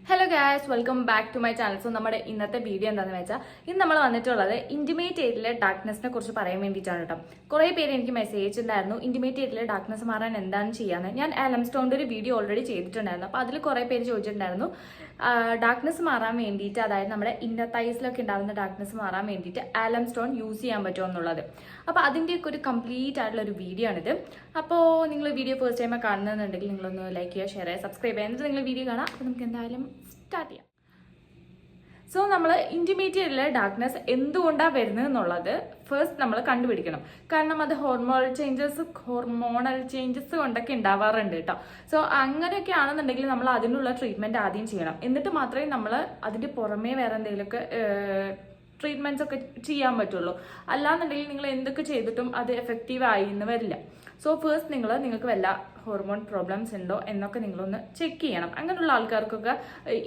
Hello guys, welcome back to my channel. So നമ്മുടെ ഇന്നത്തെ video എന്താണെന്ന് വെച്ചാൽ ഇന്ന് നമ്മൾ വന്നിട്ടുള്ളത് ഇന്റിമേറ്റ് ഏരിയയിലെ ഡാർക്ക്നെസ്സിനെ കുറിച്ച് പറയാൻ വേണ്ടിയിട്ടാണ് കേട്ടോ. കുറേ പേര് എനിക്ക് മെസ്സേജ് ഉണ്ടായിരുന്നു ഇന്റിമേറ്റ് ഏരിയയിലെ ഡാർക്ക്നെസ് മാറാൻ എന്താണ് ചെയ്യാന്ന്. ഞാൻ ആലം സ്റ്റോണിൻ്റെ ഒരു വീഡിയോ ഓൾറെഡി ചെയ്തിട്ടുണ്ടായിരുന്നു. അപ്പോൾ അതിൽ കുറേ പേര് ചോദിച്ചിട്ടുണ്ടായിരുന്നു ഡാർക്ക്നെസ് മാറാൻ വേണ്ടിയിട്ട്, അതായത് നമ്മുടെ ഇന്നർ തൈസിലൊക്കെ ഉണ്ടാകുന്ന ഡാർക്ക്നെസ് മാറാൻ വേണ്ടിയിട്ട് ആലം സ്റ്റോൺ യൂസ് ചെയ്യാൻ പറ്റുമോ എന്നുള്ളത്. അപ്പോൾ അതിൻ്റെയൊക്കെ ഒരു കംപ്ലീറ്റ് ആയിട്ടുള്ള ഒരു വീഡിയോ ആണിത്. അപ്പോൾ നിങ്ങൾ വീഡിയോ ഫസ്റ്റ് ടൈം കാണുന്നുണ്ടെങ്കിൽ നിങ്ങളൊന്ന് ലൈക്ക് ചെയ്യുക, ഷെയർ ചെയ്യുക, സബ്സ്ക്രൈബ് ചെയ്യുക, എന്നിട്ട് നിങ്ങൾ വീഡിയോ കാണാം. അപ്പോൾ നമുക്ക് എന്തായാലും സ്റ്റാർട്ട് ചെയ്യാം. സോ നമ്മൾ ഇന്റിമേറ്റ് ഡാർക്ക്നെസ് എന്തുകൊണ്ടാണ് വരുന്നത് എന്നുള്ളത് ഫസ്റ്റ് നമ്മൾ കണ്ടുപിടിക്കണം. കാരണം അത് ഹോർമോണൽ ചേഞ്ചസ് കൊണ്ടൊക്കെ ഉണ്ടാവാറുണ്ട് കേട്ടോ. സോ അങ്ങനെയൊക്കെ ആണെന്നുണ്ടെങ്കിൽ നമ്മൾ അതിനുള്ള ട്രീറ്റ്മെന്റ് ആദ്യം ചെയ്യണം. എന്നിട്ട് മാത്രമേ നമ്മൾ അതിന്റെ പുറമേ വേറെ എന്തെങ്കിലുമൊക്കെ ട്രീറ്റ്മെന്റ്സ് ഒക്കെ ചെയ്യാൻ പറ്റുള്ളൂ. അല്ലാന്നുണ്ടെങ്കിൽ നിങ്ങൾ എന്തൊക്കെ ചെയ്തിട്ടും അത് എഫക്റ്റീവ് ആയി എന്ന് വരില്ല. സോ ഫസ്റ്റ് നിങ്ങൾക്ക് വല്ല ഹോർമോൺ പ്രോബ്ലംസ് ഉണ്ടോ എന്നൊക്കെ നിങ്ങളൊന്ന് ചെക്ക് ചെയ്യണം. അങ്ങനെയുള്ള ആൾക്കാർക്കൊക്കെ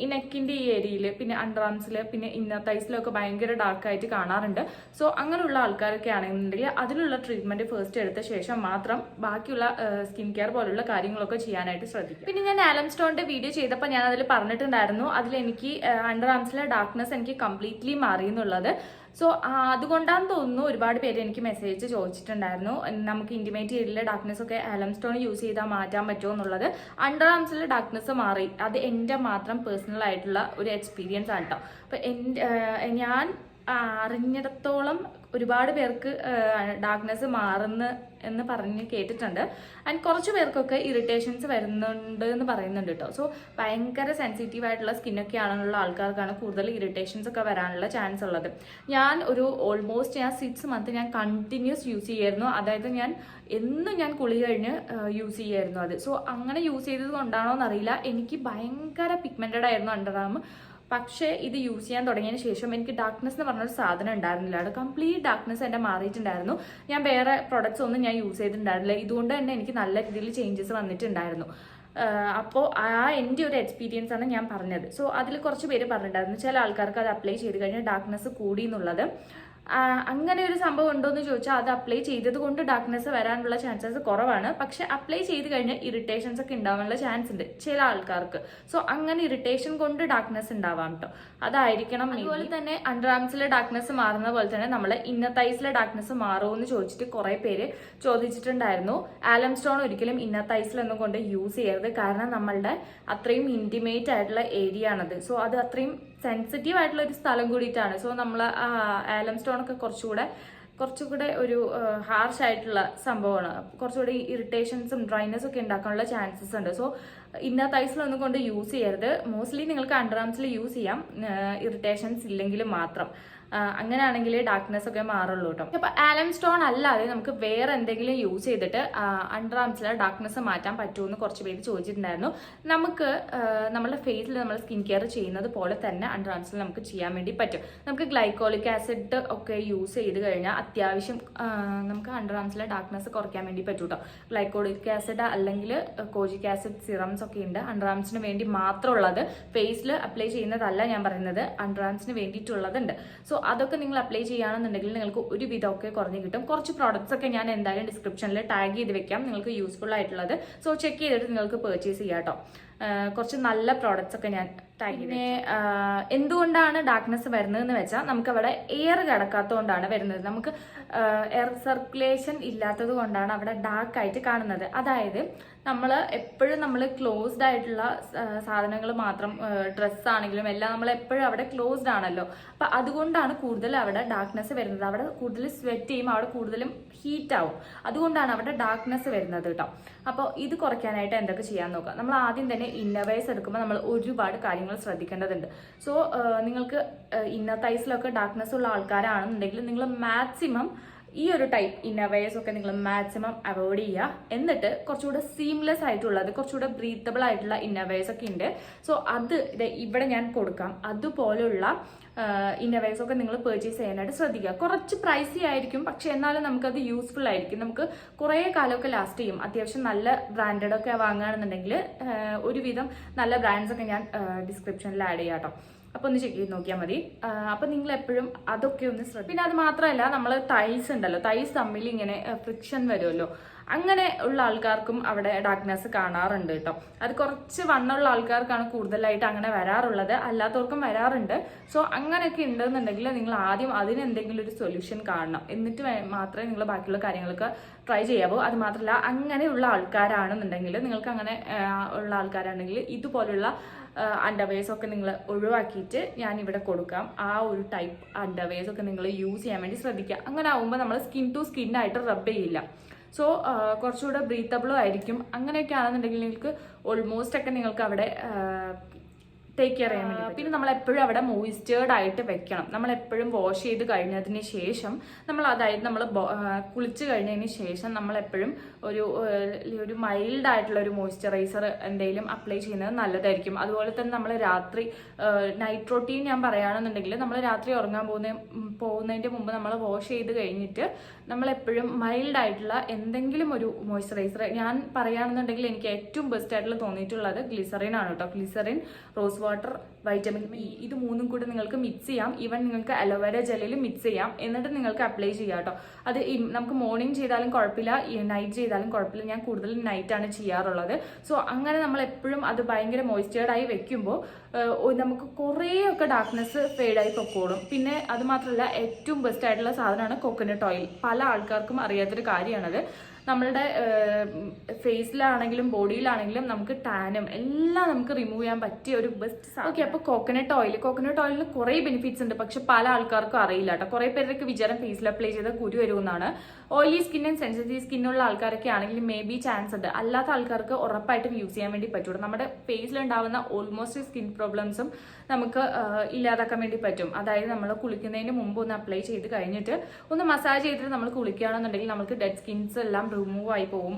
ഈ നെക്കിൻ്റെ ഈ ഏരിയയിൽ, പിന്നെ അണ്ടർ ആംസിൽ, പിന്നെ ഇന്നർ തൈസിലൊക്കെ ഭയങ്കര ഡാർക്കായിട്ട് കാണാറുണ്ട്. സോ അങ്ങനെയുള്ള ആൾക്കാരൊക്കെ ആണെന്നുണ്ടെങ്കിൽ അതിനുള്ള ട്രീറ്റ്മെന്റ് ഫസ്റ്റ് എടുത്ത ശേഷം മാത്രം ബാക്കിയുള്ള സ്കിൻ കെയർ പോലുള്ള കാര്യങ്ങളൊക്കെ ചെയ്യാനായിട്ട് ശ്രദ്ധിക്കും. പിന്നെ ഞാൻ ആലം സ്റ്റോണിന്റെ വീഡിയോ ചെയ്തപ്പോൾ ഞാൻ അതിൽ പറഞ്ഞിട്ടുണ്ടായിരുന്നു, അതിൽ എനിക്ക് അണ്ടർ ആംസിലെ ഡാർക്ക്നെസ് എനിക്ക് കംപ്ലീറ്റ്ലി മാറി എന്നുള്ളത്. സോ അതുകൊണ്ടാന്ന് തോന്നുന്നു ഒരുപാട് പേര് എനിക്ക് മെസ്സേജ് ചോദിച്ചിട്ടുണ്ടായിരുന്നു, നമുക്ക് ഇന്റിമേറ്റ് ഏരിയയിലെ ഡാർക്ക്നെസ് ഒക്കെ ആലം സ്റ്റോൺ യൂസ് ചെയ്താൽ മാറ്റാൻ പറ്റുമോ എന്നുള്ളത്. അണ്ടർ ആംസിലെ ഡാർക്ക്നെസ് മാറി. അത് എൻ്റെ മാത്രം പേഴ്സണൽ ആയിട്ടുള്ള ഒരു എക്സ്പീരിയൻസ് ആണ് കേട്ടോ. അപ്പം ഞാൻ അറിഞ്ഞിടത്തോളം ഒരുപാട് പേർക്ക് ഡാർക്ക്നെസ് മാറുന്നു എന്ന് പറഞ്ഞ് കേട്ടിട്ടുണ്ട്. ആൻഡ് കുറച്ച് പേർക്കൊക്കെ ഇറിറ്റേഷൻസ് വരുന്നുണ്ട് എന്ന് പറയുന്നുണ്ട് കേട്ടോ. സോ ഭയങ്കര സെൻസിറ്റീവ് ആയിട്ടുള്ള സ്കിന്നൊക്കെ ആണെന്നുള്ള ആൾക്കാർക്കാണ് കൂടുതൽ ഇറിറ്റേഷൻസ് ഒക്കെ വരാനുള്ള ചാൻസ് ഉള്ളത്. ഞാൻ ഓൾമോസ്റ്റ് 6 months ഞാൻ കണ്ടിന്യൂസ് യൂസ് ചെയ്യായിരുന്നു. അതായത് എന്നും ഞാൻ കുളി കഴിഞ്ഞ് യൂസ് ചെയ്യായിരുന്നു അത്. സോ അങ്ങനെ യൂസ് ചെയ്തത് കൊണ്ടാണോ എന്നറിയില്ല, എനിക്ക് ഭയങ്കര പിഗ്മെന്റഡ് ആയിരുന്നു അണ്ടർ ആം. പക്ഷേ ഇത് യൂസ് ചെയ്യാൻ തുടങ്ങിയതിന് ശേഷം എനിക്ക് ഡാർക്ക്നെസ് എന്ന് പറഞ്ഞൊരു സാധനം ഉണ്ടായിരുന്നില്ല. അത് കംപ്ലീറ്റ് ഡാർക്ക്നെസ് എൻ്റെ മാറിയിട്ടുണ്ടായിരുന്നു. ഞാൻ വേറെ പ്രൊഡക്ട്സ് ഒന്നും ഞാൻ യൂസ് ചെയ്തിട്ടുണ്ടായിരുന്നില്ല. ഇതുകൊണ്ട് തന്നെ എനിക്ക് നല്ല രീതിയിൽ ചേഞ്ചസ് വന്നിട്ടുണ്ടായിരുന്നു. അപ്പോൾ എൻ്റെ ഒരു എക്സ്പീരിയൻസ് ആണ് ഞാൻ പറഞ്ഞത്. സോ അതിൽ കുറച്ച് പേര് പറഞ്ഞിട്ടുണ്ടായിരുന്നു ചില ആൾക്കാർക്ക് അത് അപ്ലൈ ചെയ്ത് കഴിഞ്ഞാൽ ഡാർക്ക്നെസ് കൂടി എന്നുള്ളത്. അങ്ങനെ ഒരു സംഭവം ഉണ്ടോ എന്ന് ചോദിച്ചാൽ അത് അപ്ലൈ ചെയ്തത് കൊണ്ട് ഡാർക്ക്നെസ് വരാനുള്ള ചാൻസസ് കുറവാണ്. പക്ഷെ അപ്ലൈ ചെയ്ത് കഴിഞ്ഞാൽ ഇറിറ്റേഷൻസ് ഒക്കെ ഉണ്ടാവാനുള്ള ചാൻസ് ഉണ്ട് ചില ആൾക്കാർക്ക്. സോ അങ്ങനെ ഇറിറ്റേഷൻ കൊണ്ട് ഡാർക്ക്നെസ് ഉണ്ടാവാം കേട്ടോ. അതായിരിക്കണം. അതുപോലെ തന്നെ അണ്ടർ ആംസിലെ ഡാർക്ക്നെസ് മാറുന്ന പോലെ തന്നെ നമ്മളെ ഇന്നർ തൈസിലെ ഡാർക്ക്നെസ് മാറുമോ എന്ന് ചോദിച്ചിട്ട് കുറെ പേര് ചോദിച്ചിട്ടുണ്ടായിരുന്നു. ആലം സ്റ്റോൺ ഒരിക്കലും ഇന്നർ തൈസിലൊന്നും കൊണ്ട് യൂസ് ചെയ്യരുത്. കാരണം നമ്മളുടെ അത്രയും ഇന്റിമേറ്റ് ആയിട്ടുള്ള ഏരിയ ആണത്. സോ അത് അത്രയും സെൻസിറ്റീവ് ആയിട്ടുള്ള ഒരു സ്ഥലം കൂടിയിട്ടാണ്. സോ നമ്മൾ ആലം സ്റ്റോൺ ഒക്കെ കുറച്ചുകൂടെ ഒരു ഹാർഷ് ആയിട്ടുള്ള സംഭവമാണ്. കുറച്ചുകൂടി ഇറിറ്റേഷൻസും ഡ്രൈനെസ്സും ഒക്കെ ഉണ്ടാക്കാനുള്ള ചാൻസസ് ഉണ്ട്. സോ ഇന്നർ തൈസിലൊന്നും കൊണ്ട് യൂസ് ചെയ്യരുത്. മോസ്റ്റ്ലി നിങ്ങൾക്ക് അണ്ടർ ആംസിൽ യൂസ് ചെയ്യാം, ഇറിറ്റേഷൻസ് ഇല്ലെങ്കിൽ മാത്രം. അങ്ങനെയാണെങ്കിൽ ഡാർക്ക്നെസ് ഒക്കെ മാറുള്ളൂ കേട്ടോ. അപ്പൊ ആലം സ്റ്റോൺ അല്ലാതെ നമുക്ക് വേറെ എന്തെങ്കിലും യൂസ് ചെയ്തിട്ട് അണ്ടർ ആംസിലെ ഡാർക്ക്നെസ് മാറ്റാൻ പറ്റുമെന്ന് കുറച്ച് പേര് ചോദിച്ചിട്ടുണ്ടായിരുന്നു. നമുക്ക് നമ്മുടെ ഫേസിൽ നമ്മൾ സ്കിൻ കെയർ ചെയ്യുന്നത് പോലെ തന്നെ അണ്ടർ ആംസിൽ നമുക്ക് ചെയ്യാൻ വേണ്ടി പറ്റും. നമുക്ക് ഗ്ലൈക്കോളിക് ആസിഡ് ഒക്കെ യൂസ് ചെയ്ത് കഴിഞ്ഞാൽ അത്യാവശ്യം നമുക്ക് അണ്ടർ ആംസിലെ ഡാർക്ക്നെസ് കുറയ്ക്കാൻ വേണ്ടി പറ്റും കേട്ടോ. ഗ്ലൈക്കോളിക് ആസിഡ് അല്ലെങ്കിൽ കോജിക് ആസിഡ് സിറംസ് ഒക്കെ ഉണ്ട് അണ്ടർ ആംസിന് വേണ്ടി മാത്രമുള്ളത്. ഫേസിൽ അപ്ലൈ ചെയ്യുന്നതല്ല ഞാൻ പറയുന്നത്, അണ്ടർ ആംസിന് വേണ്ടിയിട്ടുള്ളതുണ്ട്. സോ അതൊക്കെ നിങ്ങൾ അപ്ലൈ ചെയ്യുകയാണെന്നുണ്ടെങ്കിൽ നിങ്ങൾക്ക് ഒരു വിധമൊക്കെ കുറഞ്ഞ് കിട്ടും. കുറച്ച് പ്രോഡക്ട്സ് ഒക്കെ ഞാൻ എന്തായാലും ഡിസ്ക്രിപ്ഷനിൽ ടാഗ് ചെയ്ത് വെക്കാം, നിങ്ങൾക്ക് യൂസ്ഫുൾ ആയിട്ടുള്ളത്. സോ ചെക്ക് ചെയ്തിട്ട് നിങ്ങൾക്ക് പർച്ചേസ് ചെയ്യാം കേട്ടോ. കുറച്ച് നല്ല പ്രോഡക്ട്സ് ഒക്കെ ഞാൻ ടാഗ്. പിന്നെ എന്തുകൊണ്ടാണ് ഡാർക്ക്നെസ് വരുന്നതെന്ന് വെച്ചാൽ നമുക്ക് അവിടെ എയർ കിടക്കാത്തതുകൊണ്ടാണ് വരുന്നത്. നമുക്ക് എയർ സർക്കുലേഷൻ ഇല്ലാത്തത് കൊണ്ടാണ് അവിടെ ഡാർക്ക് ആയിട്ട് കാണുന്നത്. അതായത് നമ്മൾ ക്ലോസ്ഡ് ആയിട്ടുള്ള സാധനങ്ങൾ മാത്രം, ഡ്രസ്സാണെങ്കിലും എല്ലാം നമ്മൾ എപ്പോഴും അവിടെ ക്ലോസ്ഡ് ആണല്ലോ. അപ്പൊ അതുകൊണ്ടാണ് കൂടുതൽ അവിടെ ഡാർക്ക്നെസ് വരുന്നത്. അവിടെ കൂടുതൽ സ്വെറ്റ് ചെയ്യും, അവിടെ കൂടുതലും ഹീറ്റ് ആവും. അതുകൊണ്ടാണ് അവിടെ ഡാർക്ക്നെസ് വരുന്നത് കേട്ടോ. അപ്പോൾ ഇത് കുറയ്ക്കാനായിട്ട് എന്തൊക്കെ ചെയ്യാൻ നോക്കാം. നമ്മൾ ആദ്യം തന്നെ ഇന്നർവെയർസ് എടുക്കുമ്പോൾ നമ്മൾ ഒരുപാട് കാര്യങ്ങൾ ശ്രദ്ധിക്കേണ്ടതുണ്ട്. സോ നിങ്ങൾക്ക് ഇന്നർ തൈസിലൊക്കെ ഡാർക്ക്നെസ് ഉള്ള ആൾക്കാരാണെന്നുണ്ടെങ്കിൽ നിങ്ങൾ മാക്സിമം ഈ ഒരു ടൈപ്പ് ഇന്നർവെയർസ് ഒക്കെ നിങ്ങൾ മാക്സിമം അവോയ്ഡ് ചെയ്യുക. എന്നിട്ട് കുറച്ചുകൂടെ സീംലെസ് ആയിട്ടുള്ളത്, കുറച്ചുകൂടെ ബ്രീത്തബിൾ ആയിട്ടുള്ള ഇന്നർവെയർസ് ഒക്കെ ഉണ്ട്. സോ അത് ഇവിടെ ഞാൻ കൊടുക്കാം. അതുപോലുള്ള ഇന്നർവെയർസ് ഒക്കെ നിങ്ങൾ പർച്ചേസ് ചെയ്യാനായിട്ട് ശ്രദ്ധിക്കുക. കുറച്ച് പ്രൈസി ആയിരിക്കും, പക്ഷെ എന്നാലും നമുക്കത് യൂസ്ഫുൾ ആയിരിക്കും. നമുക്ക് കുറേ കാലമൊക്കെ ലാസ്റ്റ് ചെയ്യും. അത്യാവശ്യം നല്ല ബ്രാൻഡഡ് ഒക്കെ വാങ്ങുകയാണെന്നുണ്ടെങ്കിൽ ഒരുവിധം നല്ല ബ്രാൻഡ്സ് ഒക്കെ ഞാൻ ഡിസ്ക്രിപ്ഷനിൽ ആഡ് ചെയ്യാം കേട്ടോ. അപ്പോൾ ഒന്ന് ചെക്ക് ചെയ്ത് നോക്കിയാൽ മതി. അപ്പോൾ നിങ്ങൾ എപ്പോഴും അതൊക്കെ ഒന്ന് ശ്രദ്ധിക്കും. പിന്നെ അത് മാത്രമല്ല, നമ്മൾ തൈസ് ഉണ്ടല്ലോ, തൈസ് തമ്മിൽ ഇങ്ങനെ ഫ്രിക്ഷൻ വരുമല്ലോ. അങ്ങനെ ഉള്ള ആൾക്കാർക്കും അവിടെ ഡാർക്ക്നെസ് കാണാറുണ്ട് കേട്ടോ. അത് കുറച്ച് വണ്ണമുള്ള ആൾക്കാർക്കാണ് കൂടുതലായിട്ട് അങ്ങനെ വരാറുള്ളത്, അല്ലാത്തവർക്കും വരാറുണ്ട്. സോ അങ്ങനെയൊക്കെ ഉണ്ടെന്നുണ്ടെങ്കിൽ നിങ്ങൾ ആദ്യം അതിന് എന്തെങ്കിലും ഒരു സൊല്യൂഷൻ കാണണം, എന്നിട്ട് മാത്രമേ നിങ്ങൾ ബാക്കിയുള്ള കാര്യങ്ങൾക്ക് ട്രൈ ചെയ്യാവൂ. അത് മാത്രമല്ല, അങ്ങനെയുള്ള ആൾക്കാരാണെന്നുണ്ടെങ്കിൽ, നിങ്ങൾക്ക് അങ്ങനെ ഉള്ള ആൾക്കാരാണെങ്കിൽ ഇതുപോലുള്ള അണ്ടർവെയർസ് ഒക്കെ നിങ്ങൾ ഒഴിവാക്കിയിട്ട് ഞാൻ ഇവിടെ കൊടുക്കാം. ആ ഒരു ടൈപ്പ് അണ്ടർവെയർസ് ഒക്കെ നിങ്ങൾ യൂസ് ചെയ്യാൻ വേണ്ടി ശ്രദ്ധിക്കുക. അങ്ങനെ ആകുമ്പോൾ നമ്മൾ സ്കിൻ ടു സ്കിൻ ആയിട്ട് റബ്ബ് ചെയ്യില്ല. സോ കുറച്ചുകൂടെ ബ്രീത്തബിളും ആയിരിക്കും. അങ്ങനെയൊക്കെ ആണെന്നുണ്ടെങ്കിൽ നിങ്ങൾക്ക് ഓൾമോസ്റ്റ് ഒക്കെ നിങ്ങൾക്ക് അവിടെ ടേക്ക് കെയർ ചെയ്യാൻ വേണ്ടി. പിന്നെ നമ്മൾ എപ്പോഴും അവിടെ മോയിസ്റ്റേർഡ് ആയിട്ട് വെക്കണം. നമ്മൾ എപ്പോഴും വാഷ് ചെയ്ത് കഴിഞ്ഞതിന് ശേഷം അതായത് നമ്മൾ കുളിച്ച് കഴിഞ്ഞതിന് ശേഷം നമ്മൾ എപ്പോഴും ഒരു മൈൽഡ് ആയിട്ടുള്ള ഒരു മോയ്സ്ചറൈസർ എന്തെങ്കിലും അപ്ലൈ ചെയ്യുന്നത് നല്ലതായിരിക്കും. അതുപോലെ തന്നെ നമ്മൾ രാത്രി നൈറ്റ് റൊട്ടീൻ ഞാൻ പറയുകയാണെന്നുണ്ടെങ്കിൽ, നമ്മൾ രാത്രി ഉറങ്ങാൻ പോകുന്നതിൻ്റെ മുമ്പ് നമ്മൾ വാഷ് ചെയ്ത് കഴിഞ്ഞിട്ട് നമ്മൾ എപ്പോഴും മൈൽഡ് ആയിട്ടുള്ള എന്തെങ്കിലും ഒരു മോയ്സ്ചറൈസർ, ഞാൻ പറയുകയാണെന്നുണ്ടെങ്കിൽ എനിക്ക് ഏറ്റവും ബെസ്റ്റ് ആയിട്ടുള്ള തോന്നിയിട്ടുള്ളത് ഗ്ലിസറിൻ ആണ് കേട്ടോ. Glycerin, rose water, vitamin E, ഇത് മൂന്നും കൂടി നിങ്ങൾക്ക് മിക്സ് ചെയ്യാം. ഈവൻ നിങ്ങൾക്ക് അലോവേര ജെല്ലിൽ മിക്സ് ചെയ്യാം, എന്നിട്ട് നിങ്ങൾക്ക് അപ്ലൈ ചെയ്യാം കേട്ടോ. അത് നമുക്ക് മോർണിംഗ് ചെയ്താലും കുഴപ്പമില്ല, നൈറ്റ് ചെയ്താലും കുഴപ്പമില്ല. ഞാൻ കൂടുതലും നൈറ്റാണ് ചെയ്യാറുള്ളത്. സോ അങ്ങനെ നമ്മൾ എപ്പോഴും അത് ഭയങ്കര മോയ്സ്ചേർഡായി വെക്കുമ്പോൾ നമുക്ക് കുറേയൊക്കെ ഡാർക്ക്നെസ് ഫെയ്ഡായി പൊക്കോളും. പിന്നെ അത് മാത്രമല്ല, ഏറ്റവും ബെസ്റ്റ് ആയിട്ടുള്ള സാധനമാണ് കോക്കനട്ട് ഓയിൽ. പല ആൾക്കാർക്കും അറിയാത്തൊരു കാര്യമാണത്. നമ്മളുടെ ഫേസിലാണെങ്കിലും ബോഡിയിലാണെങ്കിലും നമുക്ക് ടാനും എല്ലാം നമുക്ക് റിമൂവ് ചെയ്യാൻ പറ്റിയ ഒരു ബെസ്റ്റ് സാധനം. ഓക്കെ, അപ്പോൾ കോക്കനട്ട് ഓയിലിന് കുറേ ബെനിഫിറ്റ്സ് ഉണ്ട്, പക്ഷെ പല ആൾക്കാർക്കും അറിയില്ല കേട്ടോ. കുറേ പേരൊക്കെ വിചാരം ഫേസിൽ അപ്ലൈ ചെയ്ത കുരു വരുമെന്നാണ്. ഓയിലി സ്കിന്നും സെൻസിറ്റീവ് സ്കിന്നുള്ള ആൾക്കാരൊക്കെ ആണെങ്കിൽ മേ ബി ചാൻസ് ഉണ്ട്. അല്ലാത്ത ആൾക്കാർക്ക് ഉറപ്പായിട്ടും യൂസ് ചെയ്യാൻ വേണ്ടി പറ്റുള്ളൂ. നമ്മുടെ ഫേസിലുണ്ടാവുന്ന ഓൾമോസ്റ്റ് സ്കിൻ പ്രോബ്ലംസും നമുക്ക് ഇല്ലാതാക്കാൻ വേണ്ടി പറ്റും. അതായത് നമ്മൾ കുളിക്കുന്നതിന് മുമ്പ് ഒന്ന് അപ്ലൈ ചെയ്ത് കഴിഞ്ഞിട്ട് ഒന്ന് മസാജ് ചെയ്തിട്ട് നമ്മൾ കുളിക്കുകയാണെന്നുണ്ടെങ്കിൽ നമുക്ക് ഡെഡ് സ്കിൻസ് എല്ലാം റിമൂവ് ആയി പോകും.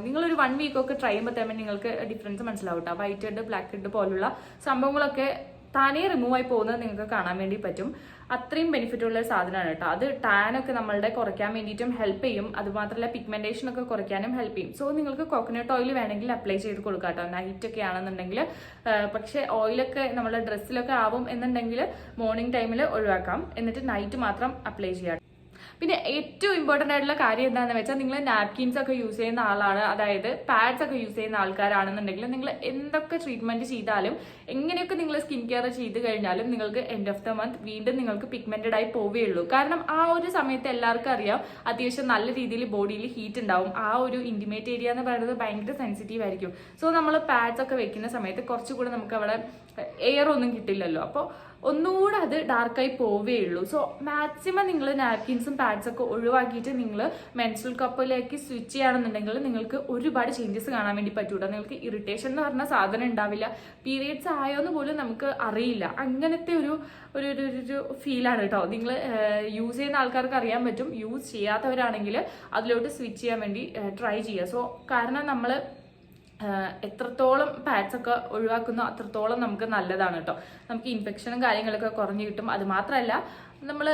നിങ്ങളൊരു 1 വീക്കൊക്കെ ട്രൈ ചെയ്യുമ്പോൾ തന്നെ നിങ്ങൾക്ക് ഡിഫറൻസ് മനസ്സിലാവും കേട്ടോ. വൈറ്റ് ഹെഡ്, ബ്ലാക്ക് ഹെഡ് പോലുള്ള സംഭവങ്ങളൊക്കെ താനേ റിമൂവ് ആയി പോകുന്നത് നിങ്ങൾക്ക് കാണാൻ വേണ്ടി പറ്റും. അത്രയും ബെനിഫിറ്റ് ഉള്ള ഒരു സാധനമാണ് കേട്ടോ. അത് ടാനൊക്കെ നമ്മളുടെ കുറയ്ക്കാൻ വേണ്ടിയിട്ടും ഹെൽപ്പ് ചെയ്യും. അതുമാത്രമല്ല പിഗ്മെന്റേഷൻ ഒക്കെ കുറയ്ക്കാനും ഹെൽപ്പ് ചെയ്യും. സോ നിങ്ങൾക്ക് കോക്കനട്ട് ഓയിൽ വേണമെങ്കിൽ അപ്ലൈ ചെയ്ത് കൊടുക്കാം കേട്ടോ, നൈറ്റ് ഒക്കെ ആണെന്നുണ്ടെങ്കിൽ. പക്ഷേ ഓയിലൊക്കെ നമ്മുടെ ഡ്രസ്സിലൊക്കെ ആവും എന്നുണ്ടെങ്കിൽ മോർണിംഗ് ടൈമിൽ ഒഴിവാക്കാം, എന്നിട്ട് നൈറ്റ് മാത്രം അപ്ലൈ ചെയ്യാം. പിന്നെ ഏറ്റവും ഇമ്പോർട്ടൻ്റ് ആയിട്ടുള്ള കാര്യം എന്താണെന്ന് വെച്ചാൽ, നിങ്ങൾ നാപ്കിൻസ് ഒക്കെ യൂസ് ചെയ്യുന്ന ആളാണ്, അതായത് പാഡ്സ് ഒക്കെ യൂസ് ചെയ്യുന്ന ആൾക്കാരാണെന്നുണ്ടെങ്കിൽ, നിങ്ങൾ എന്തൊക്കെ ട്രീറ്റ്മെന്റ് ചെയ്താലും എങ്ങനെയൊക്കെ നിങ്ങൾ സ്കിൻ കെയർ ചെയ്ത് കഴിഞ്ഞാലും നിങ്ങൾക്ക് എൻഡ് ഓഫ് ദ മന്ത് വീണ്ടും നിങ്ങൾക്ക് പിഗ്മെന്റഡ് ആയി പോവുകയുള്ളൂ. കാരണം ആ ഒരു സമയത്ത് എല്ലാവർക്കും അറിയാം അത്യാവശ്യം നല്ല രീതിയിൽ ബോഡിയിൽ ഹീറ്റ് ഉണ്ടാവും. ആ ഒരു ഇന്റിമേറ്റ് ഏരിയ എന്ന് പറയുന്നത് ഭയങ്കര സെൻസിറ്റീവ് ആയിരിക്കും. സോ നമ്മൾ പാഡ്സ് ഒക്കെ വെക്കുന്ന സമയത്ത് കുറച്ചുകൂടെ നമുക്ക് അവിടെ എയർ ഒന്നും കിട്ടില്ലല്ലോ, അപ്പോൾ ഒന്നുകൂടെ അത് ഡാർക്കായി പോവുകയുള്ളൂ. സോ മാക്സിമം നിങ്ങൾ നാപ്കിൻസും പാഡ്സ് ഒക്കെ ഒഴിവാക്കിയിട്ട് നിങ്ങൾ മെൻസ്ട്രൽ കപ്പിലേക്ക് സ്വിച്ച് ചെയ്യുകയാണെന്നുണ്ടെങ്കിൽ നിങ്ങൾക്ക് ഒരുപാട് ചേഞ്ചസ് കാണാൻ വേണ്ടി പറ്റൂട്ടോ. നിങ്ങൾക്ക് ഇറിറ്റേഷൻ എന്ന് പറഞ്ഞ സാധനം ഉണ്ടാവില്ല. പീരിയഡ്സ് ആയോന്ന് പോലും നമുക്ക് അറിയില്ല. അങ്ങനത്തെ ഒരു ഫീലാണ് കേട്ടോ. നിങ്ങൾ യൂസ് ചെയ്യുന്ന ആൾക്കാർക്ക് അറിയാൻ പറ്റും. യൂസ് ചെയ്യാത്തവരാണെങ്കിൽ അതിലോട്ട് സ്വിച്ച് ചെയ്യാൻ വേണ്ടി ട്രൈ ചെയ്യുക. സോ കാരണം നമ്മൾ എത്രത്തോളം പാഡ്സ് ഒക്കെ ഒഴിവാക്കുന്നോ അത്രത്തോളം നമുക്ക് നല്ലതാണ് കേട്ടോ. നമുക്ക് ഇൻഫെക്ഷനും കാര്യങ്ങളൊക്കെ കുറഞ്ഞു കിട്ടും. അത് മാത്രമല്ല, നമ്മൾ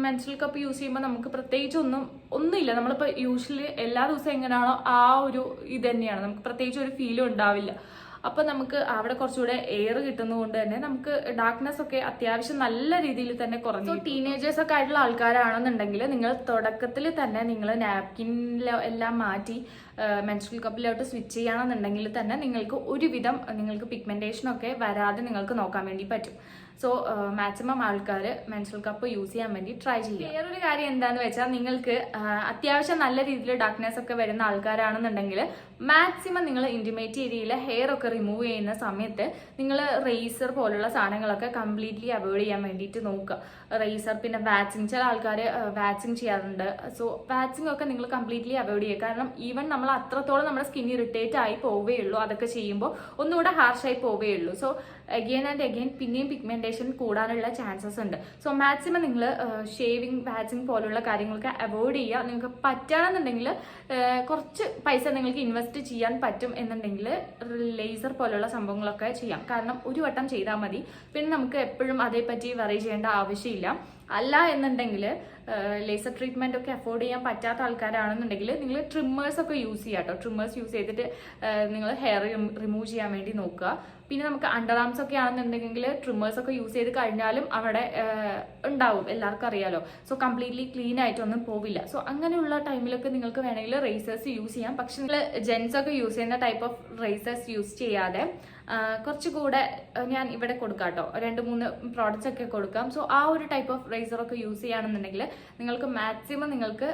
മെൻസ്ട്രൽ കപ്പ് യൂസ് ചെയ്യുമ്പോൾ നമുക്ക് പ്രത്യേകിച്ച് ഒന്നുമില്ല. നമ്മളിപ്പോൾ യൂഷ്വലി എല്ലാ ദിവസവും എങ്ങനെയാണോ ആ ഒരു ഇത് തന്നെയാണ്, നമുക്ക് പ്രത്യേകിച്ച് ഒരു ഫീലും ഉണ്ടാവില്ല. അപ്പോൾ നമുക്ക് അവിടെ കുറച്ചുകൂടെ എയർ കിട്ടുന്നതുകൊണ്ട് തന്നെ നമുക്ക് ഡാർക്ക്നെസ് ഒക്കെ അത്യാവശ്യം നല്ല രീതിയിൽ തന്നെ കുറഞ്ഞു. ടീനേജേഴ്സ് ഒക്കെ ആയിട്ടുള്ള ആൾക്കാരാണെന്നുണ്ടെങ്കിൽ നിങ്ങൾ തുടക്കത്തിൽ തന്നെ നിങ്ങൾ നാപ്കിനിലോ എല്ലാം മാറ്റി മെൻസ്ട്രൽ കപ്പിലോട്ട് സ്വിച്ച് ചെയ്യുകയാണെന്നുണ്ടെങ്കിൽ തന്നെ നിങ്ങൾക്ക് ഒരുവിധം നിങ്ങൾക്ക് പിഗ്മെന്റേഷനൊക്കെ വരാതെ നിങ്ങൾക്ക് നോക്കാൻ വേണ്ടി പറ്റും. സോ മാക്സിമം ആൾക്കാർ മെൻസ്ട്രൽ കപ്പ് യൂസ് ചെയ്യാൻ വേണ്ടി ട്രൈ ചെയ്യുക. വേറൊരു കാര്യം എന്താണെന്ന് വെച്ചാൽ, നിങ്ങൾക്ക് അത്യാവശ്യം നല്ല രീതിയിൽ ഡാർക്ക്നെസ് ഒക്കെ വരുന്ന ആൾക്കാരാണെന്നുണ്ടെങ്കിൽ മാക്സിമം നിങ്ങൾ ഇന്റിമേറ്റ് ഏരിയയിൽ ഹെയർ ഒക്കെ റിമൂവ് ചെയ്യുന്ന സമയത്ത് നിങ്ങൾ റേസർ പോലുള്ള സാധനങ്ങളൊക്കെ കംപ്ലീറ്റ്ലി അവോയ്ഡ് ചെയ്യാൻ വേണ്ടിയിട്ട് നോക്കുക. റേസർ, പിന്നെ വാക്സിങ്, ചില ആൾക്കാർ വാക്സിങ് ചെയ്യാറുണ്ട്. സോ വാക്സിങ് ഒക്കെ നിങ്ങൾ കംപ്ലീറ്റ്ലി അവോയ്ഡ് ചെയ്യുക. കാരണം ഈവൻ നമ്മൾ അത്രത്തോളം നമ്മുടെ സ്കിൻ ഇറിറ്റേറ്റ് ആയി പോവുകയുള്ളൂ. അതൊക്കെ ചെയ്യുമ്പോൾ ഒന്നുകൂടെ ഹാർഷായി പോവുകയുള്ളൂ. സോ അഗെയിൻ ആൻഡ് അഗെയിൻ പിന്നെയും പിഗ്മെന്റേഷൻ കൂടാനുള്ള ചാൻസസ് ഉണ്ട്. സോ മാക്സിമം നിങ്ങൾ ഷേവിങ്, വാക്സിങ് പോലുള്ള കാര്യങ്ങളൊക്കെ അവോയ്ഡ് ചെയ്യുക. നിങ്ങൾക്ക് പറ്റുകയാണെന്നുണ്ടെങ്കിൽ കുറച്ച് പൈസ നിങ്ങൾക്ക് ഇൻവെസ്റ്റ് ചെയ്യാൻ പറ്റും എന്നുണ്ടെങ്കിൽ ലേസർ പോലുള്ള സംഭവങ്ങളൊക്കെ ചെയ്യാം. കാരണം ഒരു വട്ടം ചെയ്താൽ മതി, പിന്നെ നമുക്ക് എപ്പോഴും അതേപ്പറ്റി വറി ചെയ്യേണ്ട ആവശ്യമില്ല. അല്ല എന്നുണ്ടെങ്കിൽ ലേസർ ട്രീറ്റ്മെന്റ് ഒക്കെ അഫോർഡ് ചെയ്യാൻ പറ്റാത്ത ആൾക്കാരാണെന്നുണ്ടെങ്കിൽ നിങ്ങൾ ട്രിമ്മേഴ്സ് ഒക്കെ യൂസ് ചെയ്യുക കേട്ടോ. ട്രിമ്മേഴ്സ് യൂസ് ചെയ്തിട്ട് നിങ്ങൾ ഹെയർ റിമൂവ് ചെയ്യാൻ വേണ്ടി നോക്കുക. പിന്നെ നമുക്ക് അണ്ടർ ആംസ് ഒക്കെ ആണെന്നുണ്ടെങ്കിൽ ട്രിമ്മേഴ്സ് ഒക്കെ യൂസ് ചെയ്ത് കഴിഞ്ഞാലും അവിടെ ഉണ്ടാവും, എല്ലാവർക്കും അറിയാലോ. സോ കംപ്ലീറ്റ്ലി ക്ലീൻ ആയിട്ടൊന്നും പോവില്ല. സോ അങ്ങനെയുള്ള ടൈമിലൊക്കെ നിങ്ങൾക്ക് വേണമെങ്കിൽ റേസേഴ്സ് യൂസ് ചെയ്യാം. പക്ഷെ നിങ്ങൾ ജെൻസ് ഒക്കെ യൂസ് ചെയ്യുന്ന ടൈപ്പ് ഓഫ് റേസേഴ്സ് യൂസ് ചെയ്യാതെ കുറച്ചുകൂടെ ഞാൻ ഇവിടെ കൊടുക്കാം കേട്ടോ, 2-3 പ്രോഡക്റ്റ്സ് ഒക്കെ കൊടുക്കാം. സോ ആ ഒരു ടൈപ്പ് ഓഫ് റേസർ ഒക്കെ യൂസ് ചെയ്യുകയാണെന്നുണ്ടെങ്കിൽ നിങ്ങൾക്ക് മാക്സിമം നിങ്ങൾക്ക്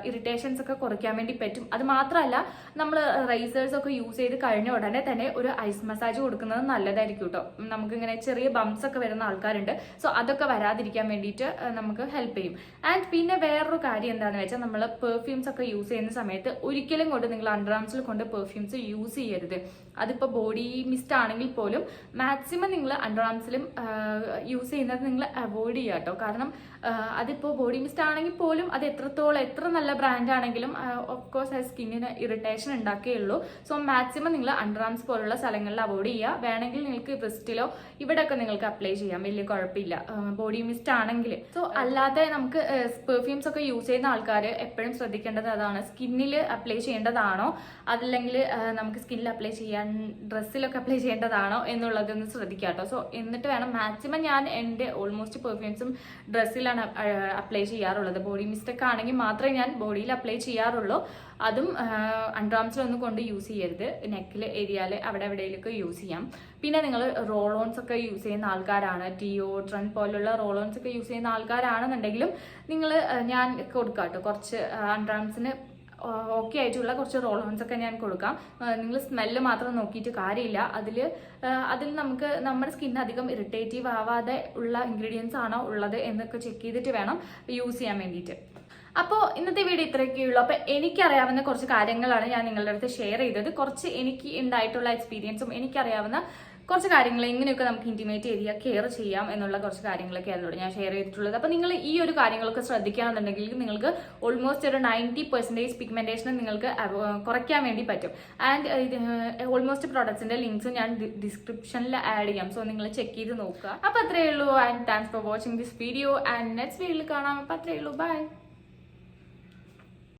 ഇറിറ്റേഷൻസ് ഒക്കെ കുറയ്ക്കാൻ വേണ്ടി പറ്റും. അത് മാത്രമല്ല, നമ്മൾ റേസേഴ്സ് ഒക്കെ യൂസ് ചെയ്ത് കഴിഞ്ഞ ഉടനെ തന്നെ ഒരു ഐസ് മസാജ് കൊടുക്കുന്നത് നല്ലതായിരിക്കും കേട്ടോ. നമുക്കിങ്ങനെ ചെറിയ ബംസ് ഒക്കെ വരുന്ന ആൾക്കാരുണ്ട്. സോ അതൊക്കെ വരാതിരിക്കാൻ വേണ്ടിയിട്ട് നമുക്ക് ഹെൽപ്പ് ചെയ്യും. ആൻഡ് പിന്നെ വേറൊരു കാര്യം എന്താണെന്ന് വെച്ചാൽ, നമ്മൾ പെർഫ്യൂംസ് ഒക്കെ യൂസ് ചെയ്യുന്ന സമയത്ത് ഒരിക്കലും കൊണ്ട് നിങ്ങൾ അണ്ടർ ആംസിൽ കൊണ്ട് പെർഫ്യൂംസ് യൂസ് ചെയ്യരുത്. അതിപ്പോൾ ബോഡി മിസ്റ്റ് ആണെങ്കിൽ പോലും മാക്സിമം നിങ്ങൾ അണ്ടർ ആംസിലും യൂസ് ചെയ്യുന്നത് നിങ്ങൾ അവോയ്ഡ് ചെയ്യുക കേട്ടോ. കാരണം അതിപ്പോൾ ബോഡി മിസ്റ്റ് ആണെങ്കിൽ പോലും അത് എത്ര നല്ല ബ്രാൻഡ് ആണെങ്കിലും ഓഫ് കോഴ്സ് അത് സ്കിന്നിന് ഇറിറ്റേഷൻ ഉണ്ടാക്കുകയുള്ളൂ. സോ മാക്സിമം നിങ്ങൾ അണ്ടർ ആംസ് പോലുള്ള സ്ഥലങ്ങളിൽ അവോയ്ഡ് ചെയ്യുക. വേണമെങ്കിൽ നിങ്ങൾക്ക് റിസ്റ്റിലോ ഇവിടെയൊക്കെ നിങ്ങൾക്ക് അപ്ലൈ ചെയ്യാം, വലിയ കുഴപ്പമില്ല ബോഡി മിസ്റ്റ് ആണെങ്കിൽ. സോ അല്ലാതെ നമുക്ക് പെർഫ്യൂംസ് ഒക്കെ യൂസ് ചെയ്യുന്ന ആൾക്കാർ എപ്പോഴും ശ്രദ്ധിക്കേണ്ടത് അതാണ്, സ്കിന്നിൽ അപ്ലൈ ചെയ്യേണ്ടതാണോ അതല്ലെങ്കിൽ നമുക്ക് സ്കിന്നിൽ അപ്ലൈ ചെയ്യാൻ ഡ്രസ്സിലൊക്കെ അപ്ലൈ ചെയ്യേണ്ടതാണോ എന്നുള്ളതൊന്ന് ശ്രദ്ധിക്കുക കേട്ടോ. സോ എന്നിട്ട് വേണം, മാക്സിമം ഞാൻ എൻ്റെ ഓൾമോസ്റ്റ് പെർഫ്യൂംസും ഡ്രസ്സിലാണ് അപ്ലൈ ചെയ്യാറുള്ളത്. ബോഡി മിസ്റ്റേക്ക് ആണെങ്കിൽ മാത്രമേ ഞാൻ ബോഡിയിൽ അപ്ലൈ ചെയ്യാറുള്ളൂ. അതും അണ്ടർ ആംസിലൊന്നും കൊണ്ട് യൂസ് ചെയ്യരുത്. നെക്കിൽ ഏരിയയിൽ അവിടെ എവിടെയൊക്കെ യൂസ് ചെയ്യാം. പിന്നെ നിങ്ങൾ റോൾ ഓൺസ് ഒക്കെ യൂസ് ചെയ്യുന്ന ആൾക്കാരാണ്, ഡിയോഡ്രന്റ് പോലുള്ള റോൾ ഓൺസ് ഒക്കെ യൂസ് ചെയ്യുന്ന ആൾക്കാരാണെന്നുണ്ടെങ്കിലും നിങ്ങൾ ഞാൻ കൊടുക്കാം കേട്ടോ, കുറച്ച് അണ്ടർ ആംസിന് ഓക്കെ ആയിട്ടുള്ള കുറച്ച് റോൾ ഓൺസ് ഒക്കെ ഞാൻ കൊടുക്കാം. നിങ്ങൾ സ്മെല്ല് മാത്രം നോക്കിയിട്ട് കാര്യമില്ല. അതിൽ നമുക്ക് നമ്മുടെ സ്കിൻ അധികം ഇറിറ്റേറ്റീവ് ആവാതെ ഉള്ള ഇൻഗ്രീഡിയൻസ് ആണോ ഉള്ളത് എന്നൊക്കെ ചെക്ക് ചെയ്തിട്ട് വേണം യൂസ് ചെയ്യാൻ വേണ്ടിയിട്ട്. അപ്പോൾ ഇന്നത്തെ വീഡിയോ ഇത്രയൊക്കെയുള്ളൂ. അപ്പോൾ എനിക്കറിയാവുന്ന കുറച്ച് കാര്യങ്ങളാണ് ഞാൻ നിങ്ങളുടെ അടുത്ത് ഷെയർ ചെയ്തത്. കുറച്ച് എനിക്ക് ഉണ്ടായിട്ടുള്ള എക്സ്പീരിയൻസും എനിക്കറിയാവുന്ന കുറച്ച് കാര്യങ്ങൾ എങ്ങനെയൊക്കെ നമുക്ക് ഇന്റിമേറ്റ് ഏരിയ കെയർ ചെയ്യാം എന്നുള്ള കുറച്ച് കാര്യങ്ങളൊക്കെ അതിലൂടെ ഞാൻ ഷെയർ ചെയ്തിട്ടുള്ളത്. അപ്പോൾ നിങ്ങൾ ഈ ഒരു കാര്യങ്ങളൊക്കെ ശ്രദ്ധിക്കുകയാണെന്നുണ്ടെങ്കിൽ നിങ്ങൾക്ക് ഓൾമോസ്റ്റ് ഒരു 90% പിഗ്മെന്റേഷൻ നിങ്ങൾക്ക് കുറയ്ക്കാൻ വേണ്ടി പറ്റും. ആൻഡ് ഓൾമോസ്റ്റ് പ്രോഡക്ട്സിന്റെ ലിങ്ക്സ് ഞാൻ ഡിസ്ക്രിപ്ഷനിൽ ആഡ് ചെയ്യാം. സോ നിങ്ങൾ ചെക്ക് ചെയ്ത് നോക്കുക. അപ്പോൾ അത്രയേ ഉള്ളൂ. And thanks for watching this video. And next വീഡിയോയിൽ കാണാം. അപ്പോൾ അത്രയേ ഉള്ളൂ. ബൈ.